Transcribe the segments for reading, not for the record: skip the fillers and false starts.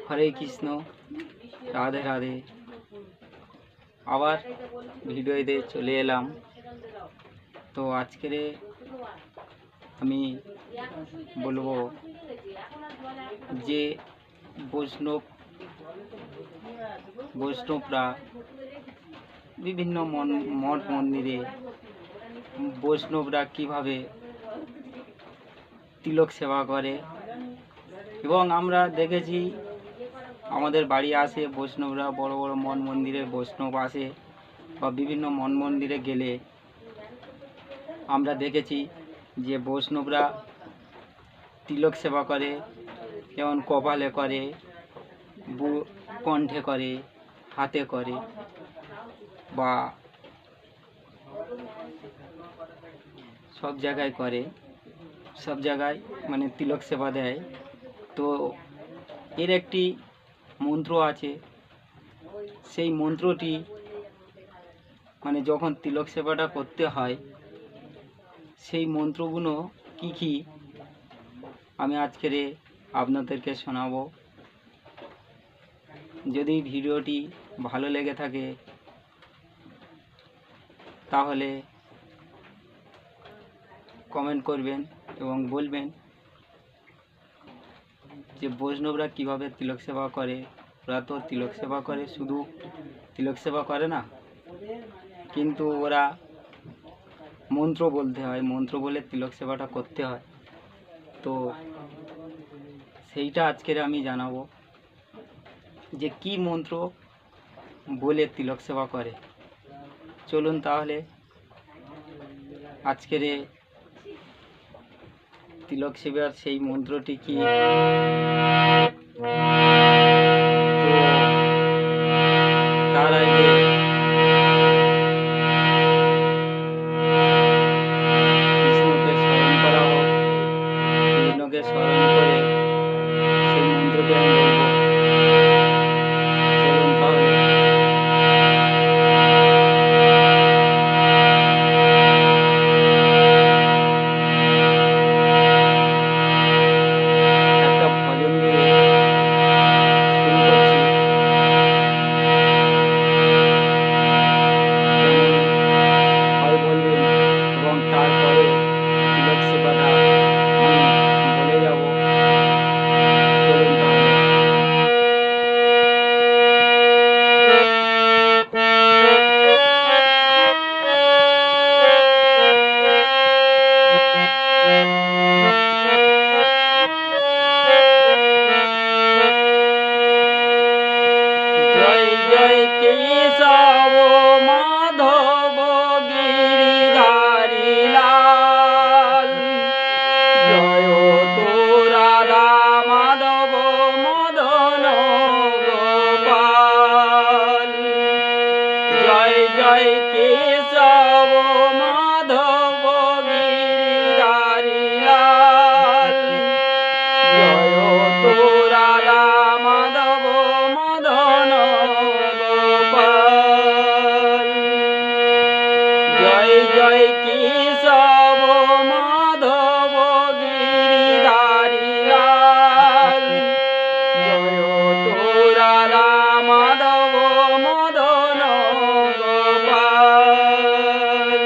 হরে কৃষ্ণ, রাধে রাধে। আবার ভিডিওতে চলে এলাম। তো আজকের আমি বলবো যে বৈষ্ণবরা বিভিন্ন মঠ মন্দিরে বৈষ্ণবরা কিভাবে তিলক সেবা করে, এবং আমরা দেখেছি আমাদের বাড়ি আসে বৈষ্ণবরা, বড় বড় মঠ মন্দিরে বৈষ্ণব আসে বা বিভিন্ন মঠ মন্দিরে গেলে আমরা দেখেছি যে বৈষ্ণবরা তিলক সেবা করে, যেমন কপালে করে, কণ্ঠে করে, হাতে করে বা সব জায়গায় করে, সব জায়গায় মানে তিলক সেবা দেয়। তো এর একটি মন্ত্র আছে, সেই মন্ত্রটি মানে যখন তিলক সেবাটা করতে হয় সেই মন্ত্রগুলো কি কি আমি আজকের আপনাদেরকে শোনাবো। যদি ভিডিওটি ভালো লেগে থাকে তাহলে কমেন্ট করবেন এবং বলবেন যে বৈষ্ণবরা কিভাবে তিলক সেবা করে। ওরা তো তিলক সেবা করে, শুধু তিলক সেবা করে না, কিন্তু ওরা মন্ত্র বলতে হয়, মন্ত্র বলে তিলক সেবাটা করতে হয়। তো সেইটা আজকের আমি জানাবো যে কি মন্ত্র বলে তিলক সেবা করে। চলুন তাহলে আজকের তিলক সেবার সেই মন্ত্রটি কি তার আগে কৃষ্ণকে স্মরণ করা হোক। কৃষ্ণকে স্মরণ করে সেই মন্ত্রটি আমি বলবো। চলুন তাহলে। একটা ভজন দিয়ে শুরু করছি। হয় বলবেন এবং তারপরে তিলক সেবাটা আমি বলে যাব। চলুন তাহলে। জয় জয় কেশব মাধব গিরিধারী লাল, জয় তো রাধা মাধব মদন গোপাল। জয় জয় কেশব মাধব গিরিধারী লাল, জয় তো রাধা মাধব মদন গোপাল। জয় জয় কেশব মাধব গিরিধারী লাল, জয় তো রাধা মাধব মদন গোপাল।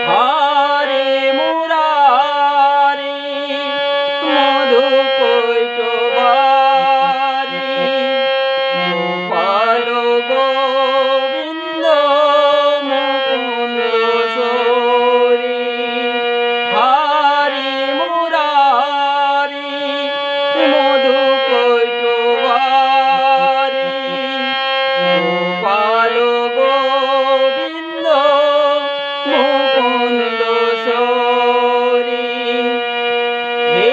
হরে মুরারি মধু কৈটবারি, গোপাল গোবিন্দ মুকুন্দ সৌরি। হরে মুরারি মধু কৈটবারি, গোপাল গোবিন্দ মুকুন্দ সৌরি। হে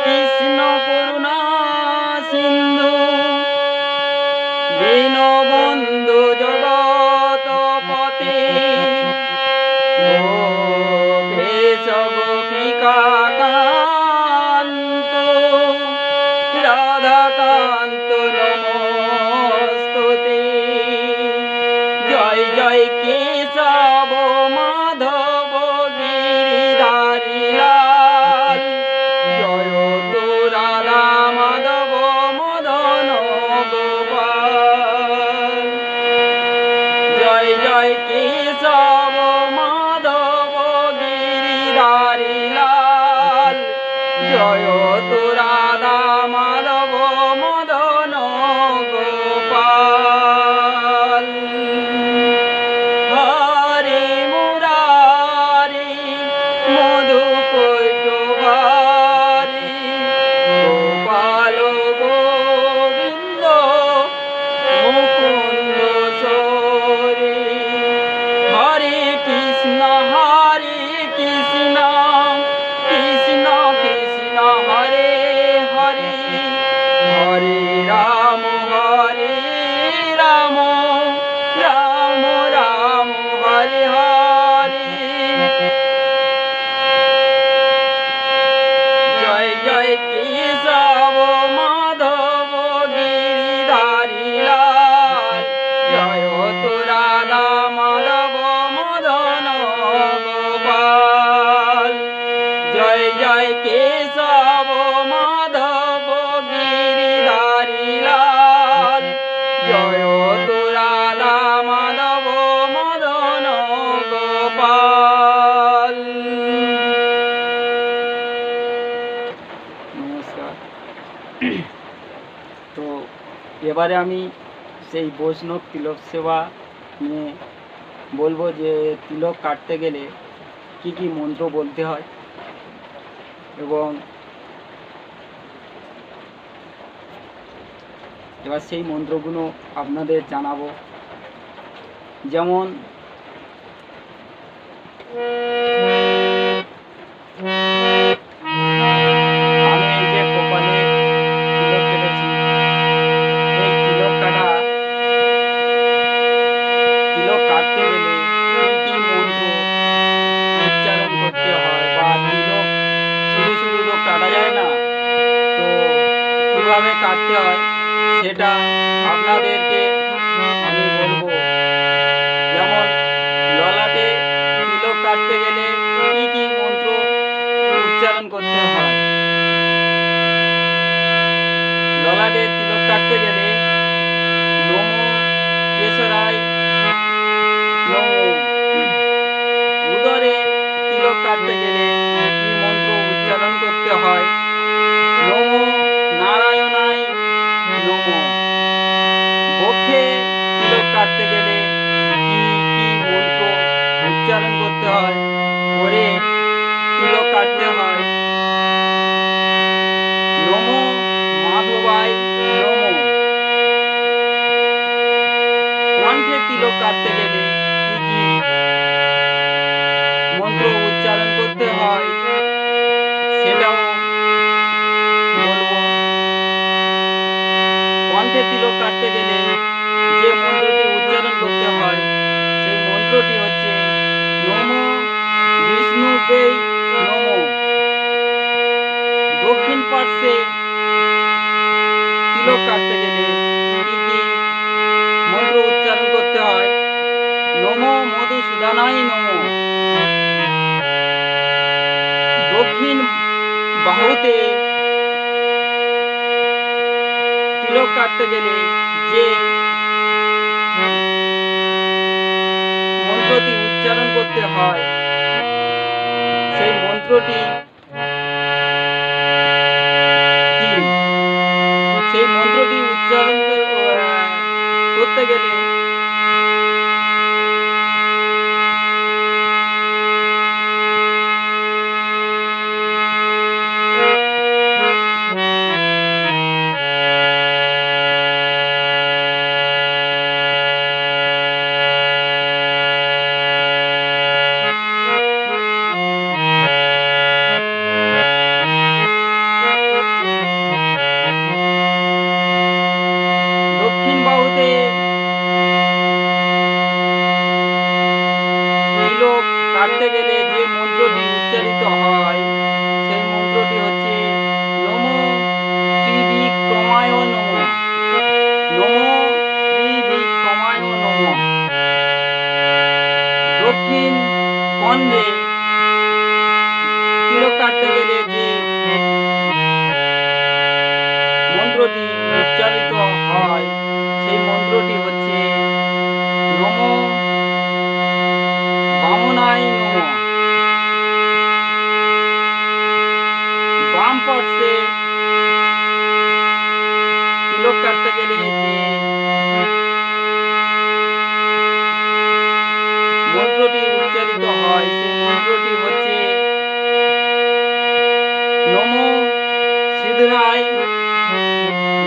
কৃষ্ণ করুণা সিন্ধু, দীনবন্ধু জগৎপতে, গোপেশ গোপিকা কান্ত, রাধাকান্ত নমস্তুতে। জয় জয় কেশব মাধব গিরিধারী লাল, জয় কেশব মাধব গিরিধারী লাল, জয় রাধা মাধব মদন গোপাল। নমস্কার। তো এবারে আমি সেই বৈষ্ণব তিলক সেবা নিয়ে বলবো যে তিলক কাটতে গেলে কি কি মন্ত্র বলতে হয় এবং এবার সেই মন্ত্রগুলো আপনাদের জানাবো। যেমন আমি এই যে কপালে তিলক কেটেছি, এই তিলক কাটতে গেলে কি কি মন্ত্র উচ্চারণ করতে হয়, বা তিলক শুধু শুধু তো কাটা যায় না, তো কিভাবে কাটতে হয় সেটা আপনাদেরকে আমি বলবো। যেমন ললাটে তিলক কাটতে গেলে কি কি মন্ত্র উচ্চারণ করতে হয়। ললাটে তিলক কাটতে গেলে নমো কেশরায় নমো। উদরে তিলক কাটতে গেলে কি মন্ত্র উচ্চারণ করতে হয়? নমো নারায়ণায় নমো। বক্ষে তিলক কাটতে গেলে কি কি মন্ত্র উচ্চারণ করতে হয়, করে তিলক কাটতে হয়? নমো মাধবায় নমো। কণ্ঠে তিলক কাটতে গেলে কি কি মন্ত্র উচ্চারণ করতে হয় সেটাও বলবো। কণ্ঠে তিলক কাটতে গেলে যে মন্ত্রটি উচ্চারণ করতে হয় সেই মন্ত্রটি হচ্ছে নমো বিষ্ণুবে নমো। দক্ষিণ পার্শ্বে তিলক কাটতে গেলে কি কি মন্ত্র উচ্চারণ করতে হয়? নমো মধুসূদনায় নমো। দক্ষিণ বাহুতে তিলক কাটতে গেলে যে মন্ত্রটি উচ্চারণ করতে হয় সেই মন্ত্রটি কি? সেই মন্ত্রটি উচ্চারণ করতে গেলে দক্ষিণ বাহুতে তিলক কাটতে গেলে যে মন্ত্রটি উচ্চারিত হয় সেই মন্ত্রটি হচ্ছে নমো ত্রিবিক্রমায় নমো। নমো ত্রিবিক্রমায় নমো। দক্ষিণ কণ্ঠে তিলক কাটতে গেলে যে মন্ত্রটি উচ্চারিত হয় সেই মন্ত্রটি হচ্ছে নমো বামনায় নমো। বাম পার্শ্বে তিলক কাটতে গেলে যে মন্ত্রটি উচ্চারিত হয় সেই মন্ত্রটি হচ্ছে নমো সিদ্ধায়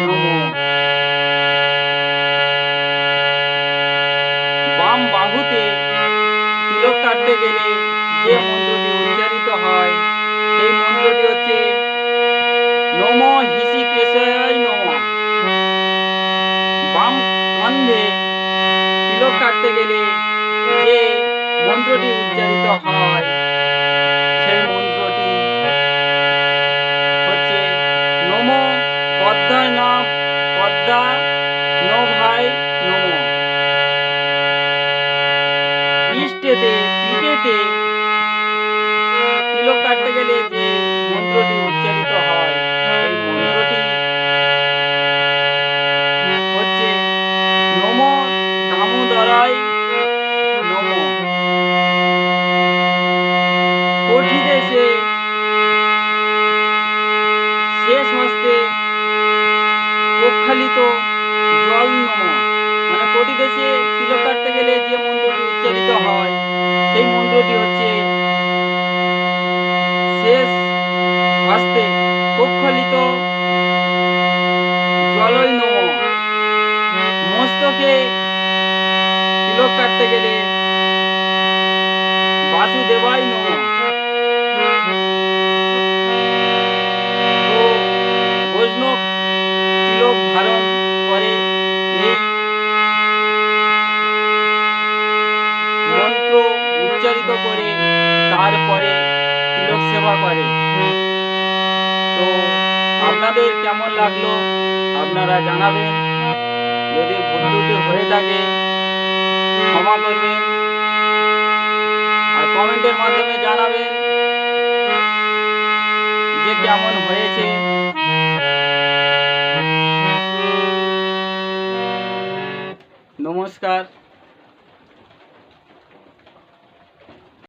নমো। বাম বাহুতে তিলক কাটতে গেলে যে মন্ত্রটি উচ্চারিত হয় সেই মন্ত্রটি হচ্ছে নমো হৃষিকেশায় নমো। বাম কান্ধে তিলক কাটতে গেলে যে মন্ত্রটি উচ্চারিত হয় সেই মন্ত্রটি হচ্ছে নমো পদ্মায় পদ্মা নভায় নমো। পিঠেতে তিলক কাটতে গেলে যে উদ্দেশ্যে তিলক কাটতে গেলে যে মন্ত্রটি উচ্চারিত হয় সেই মন্ত্রটি হচ্ছে শেষ হস্তে প্রক্ষালিত জলই নমঃ। মস্তকে তিলক কাটতে গেলে বাসুদেবাই নমঃ। তো বৈষ্ণব তিলক ধারণ করে এই মন্ত্র উচ্চারিত করে তারপরে তিলক সেবা করে। তো আপনাদের কেমন লাগলো আপনারা জানাবেন। যদি ভুল ত্রুটি হয়ে থাকে ক্ষমা করবেন, আর কমেন্টের মাধ্যমে জানাবেন যে কেমন হয়েছে। নমস্কার।